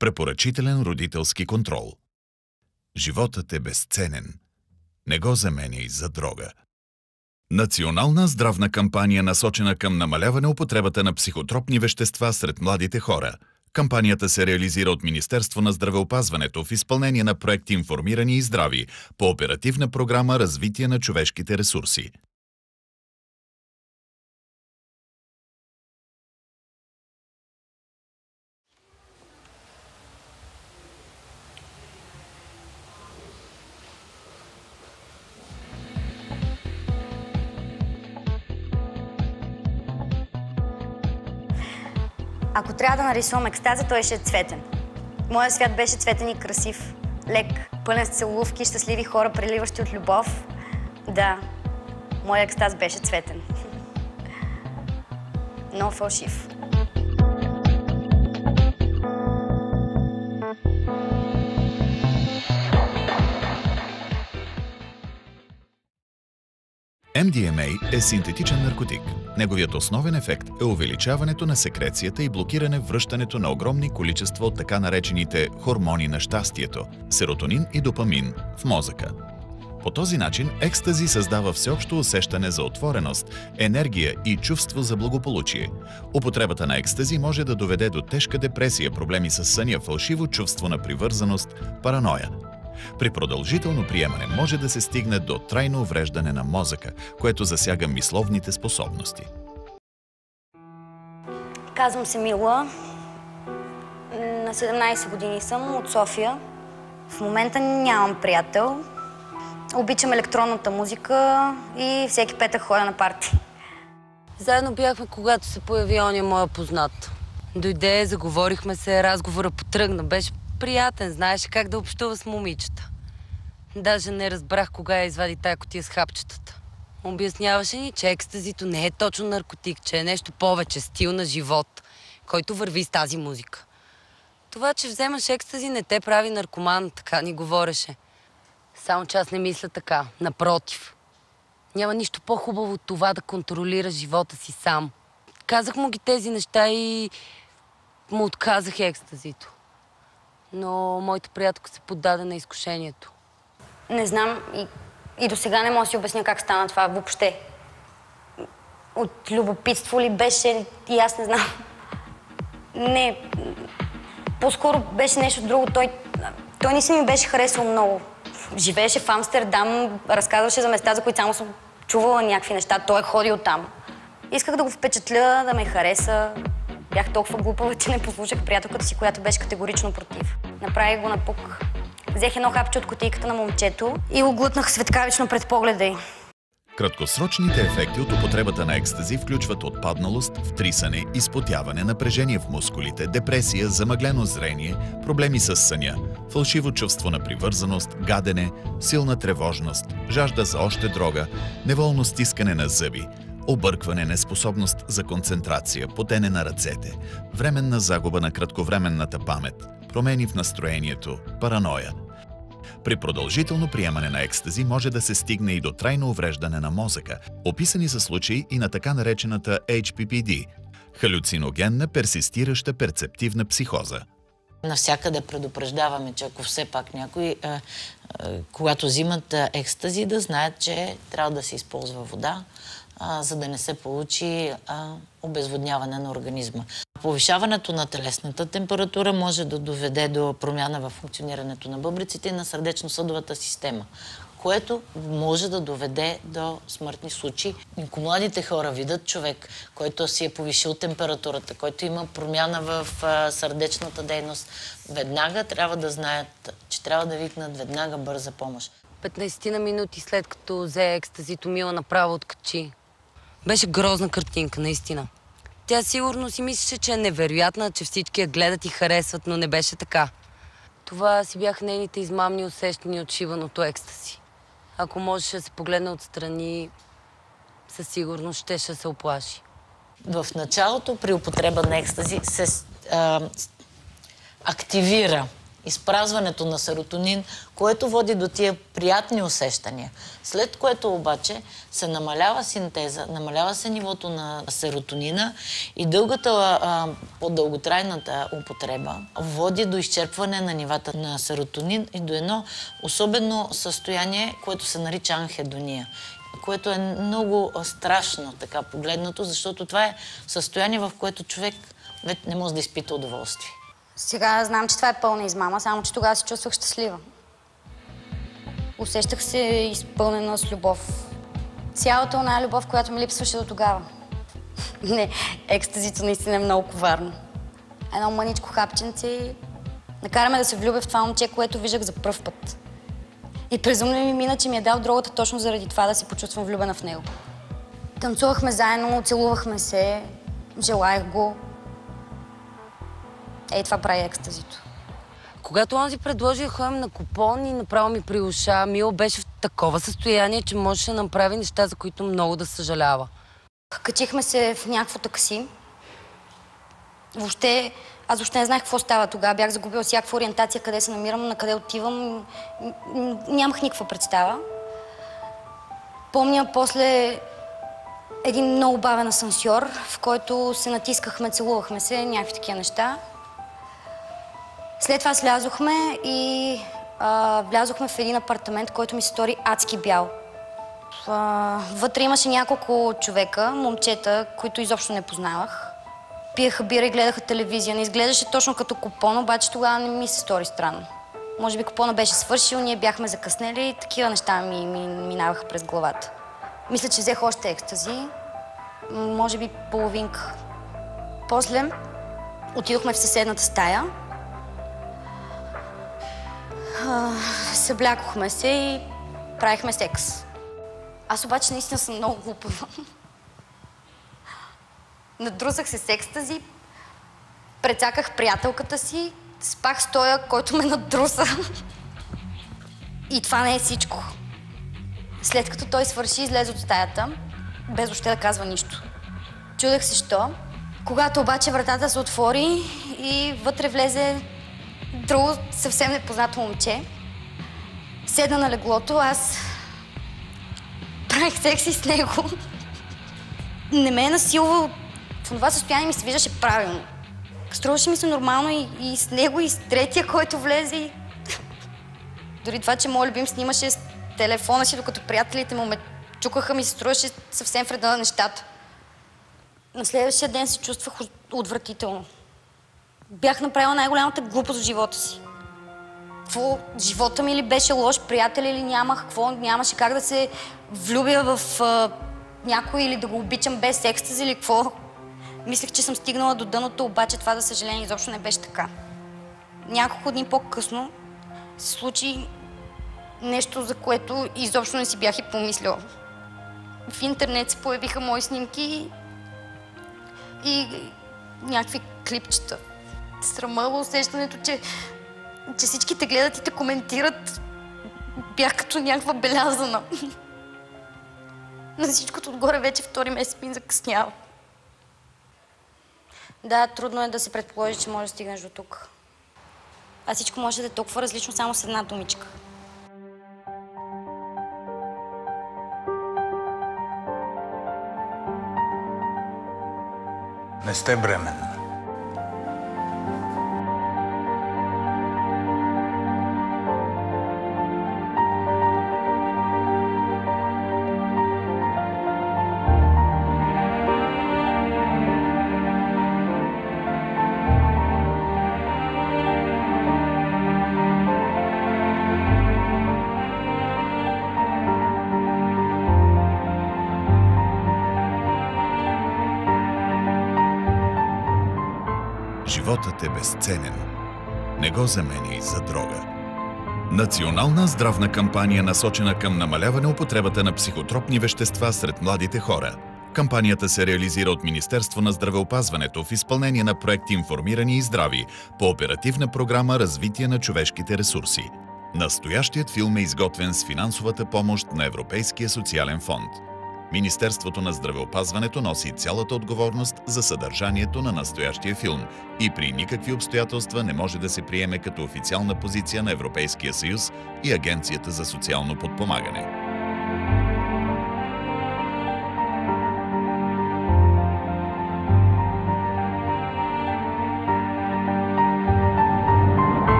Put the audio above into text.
Препоръчителен родителски контрол. Животът е безценен. Не го заменяй за дрога. Национална здравна кампания, насочена към намаляване употребата на психотропни вещества сред младите хора. Кампанията се реализира от Министерство на здравеопазването в изпълнение на проект "Информирани и здрави" по Оперативна програма "Развитие на човешките ресурси". Ако трябва да нарисувам екстаза, той ще е цветен. Моят свят беше цветен и красив, лек, пълен с целувки, щастливи хора, преливащи от любов. Да, моят екстаз беше цветен. Но фалшив. MDMA е синтетичен наркотик. Неговият основен ефект е увеличаването на секрецията и блокиране връщането на огромни количества от така наречените хормони на щастието – серотонин и допамин в мозъка. По този начин екстази създава всеобщо усещане за отвореност, енергия и чувство за благополучие. Употребата на екстази може да доведе до тежка депресия, проблеми с съня, фалшиво чувство на привързаност, параноя. При продължително приемане може да се стигне до трайно увреждане на мозъка, което засяга мисловните способности. Казвам се Мила. На 17 години съм, от София. В момента нямам приятел. Обичам електронната музика и всеки петък ходя на парти. Заедно бяхме, когато се появи оня моя познат. Дойде, заговорихме се, разговора потръгна. Беше приятен, знаеше как да общува с момичета. Даже не разбрах кога я извади тая кутия с хапчетата. Обясняваше ни, че екстазито не е точно наркотик, че е нещо повече, стил на живот, който върви с тази музика. Това, че вземаш екстази, не те прави наркоман, така ни говореше. Само че аз не мисля така. Напротив. Няма нищо по-хубаво от това да контролираш живота си сам. Казах му ги тези неща и му отказах екстазито. Но моята приятелка се поддаде на изкушението. Не знам и до сега не мога да си обясня как стана това въобще. От любопитство ли беше, и аз не знам. Не, по-скоро беше нещо друго. Той не си ми беше харесал много. Живееше в Амстердам, разказваше за места, за които само съм чувала някакви неща. Той е ходил там. Исках да го впечатля, да ме хареса. Бях толкова глупава, че не послушах приятелката си, която беше категорично против. Направих го напук. Взех едно хапче от кутийката на момчето и го глътнах светкавично пред погледа й. Краткосрочните ефекти от употребата на екстази включват отпадналост, втрисане, изпотяване, напрежение в мускулите, депресия, замъглено зрение, проблеми с съня, фалшиво чувство на привързаност, гадене, силна тревожност, жажда за още дрога, неволно стискане на зъби, объркване, неспособност за концентрация, потене на ръцете, временна загуба на кратковременната памет, промени в настроението, параноя. При продължително приемане на екстази може да се стигне и до трайно увреждане на мозъка. Описани са случаи и на така наречената HPPD – халюциногенна персистираща перцептивна психоза. Навсякъде предупреждаваме, че ако все пак някой, когато взимат екстази, да знаят, че трябва да се използва вода, за да не се получи обезводняване на организма. Повишаването на телесната температура може да доведе до промяна в функционирането на бъбреците и на сърдечно-съдовата система, което може да доведе до смъртни случаи. Ако младите хора видят човек, който си е повишил температурата, който има промяна в сърдечната дейност, веднага трябва да знаят, че трябва да викнат веднага бърза помощ. 15 на минути след като взе екстазито, Мила направо откачи. Беше грозна картинка, наистина. Тя сигурно си мислеше, че е невероятна, че всички я гледат и харесват, но не беше така. Това си бяха нейните измамни усещания от шиваното екстази. Ако можеше да се погледне отстрани, със сигурност щеше да се оплаши. В началото при употреба на екстази се активира изпразването на серотонин, което води до тия приятни усещания. След което обаче се намалява синтеза, намалява се нивото на серотонина и по-дълготрайната употреба води до изчерпване на нивата на серотонин и до едно особено състояние, което се нарича анхедония, което е много страшно така погледнато, защото това е състояние, в което човек вече не може да изпита удоволствие. Сега знам, че това е пълна измама, само че тогава се чувствах щастлива. Усещах се изпълнена с любов. Цялата оная любов, която ми липсваше до тогава. Не, екстазито наистина е много коварно. Едно мъничко хапченце накараме да се влюбя в това момче, което виждах за пръв път. И през ума ми мина, че ми е дал дрогата точно заради това да се почувствам влюбена в него. Танцувахме заедно, целувахме се, желаях го. Ей, това прави екстазито. Когато онзи предложи да ходим на купон и направо ми при уша, Мило беше в такова състояние, че можеше да направи неща, за които много да съжалява. Качихме се в някакво такси. Аз въобще не знаех какво става тогава. Бях загубила всякаква ориентация, къде се намирам, на къде отивам. Нямах никаква представа. Помня после един много бавен асансьор, в който се натискахме, целувахме се, някакви такива неща. След това слязохме и влязохме в един апартамент, който ми се стори адски бял. Вътре имаше няколко човека, момчета, които изобщо не познавах. Пиеха бира и гледаха телевизия. Не изглеждаше точно като купон, обаче тогава не ми се стори странно. Може би купона беше свършил, ние бяхме закъснели и такива неща ми минаваха през главата. Мисля, че взех още екстази, може би половинка. После отидохме в съседната стая. Съблякохме се и правихме секс. Аз обаче наистина съм много глупава. Надрусах се с екстази, прецаках приятелката си, спах с тоя, който ме надруса. И това не е всичко. След като той свърши, излезе от стаята, без въобще да казва нищо. Чудех се що. Когато обаче вратата се отвори и вътре влезе друго, съвсем непознато момче. Седна на леглото, аз правих секси с него. Не ме е насилвал. В това състояние ми се виждаше правилно. Струваше ми се нормално и с него, и с третия, който влезе. Дори това, че моят любим снимаше с телефона си, докато приятелите му ме чукаха, ми се струваше съвсем в реда на нещата. На следващия ден се чувствах отвратително. Бях направила най-голямата глупост в живота си. Какво? Живота ми ли беше лош, приятел или нямах? Какво? Нямаше как да се влюбя в някой или да го обичам без екстази или какво? Мислех, че съм стигнала до дъното, обаче това, за съжаление, изобщо не беше така. Няколко дни по-късно се случи нещо, за което изобщо не си бях и помислила. В интернет се появиха мои снимки и някакви клипчета. Срамува усещането, че всички те гледат и те коментират. Бях като някаква белязана. На всичкото отгоре вече втори месец ми закъснява. Да, трудно е да се предположи, че може да стигнеш до тук. А всичко може да е толкова различно само с една думичка. Не сте бременна. Животът е безценен. Не го заменяй за дрога. Национална здравна кампания, насочена към намаляване употребата на психотропни вещества сред младите хора. Кампанията се реализира от Министерство на здравеопазването в изпълнение на проект "Информирани и здрави" по оперативна програма "Развитие на човешките ресурси". Настоящият филм е изготвен с финансовата помощ на Европейския социален фонд. Министерството на здравеопазването носи цялата отговорност за съдържанието на настоящия филм и при никакви обстоятелства не може да се приеме като официална позиция на Европейския съюз и Агенцията за социално подпомагане.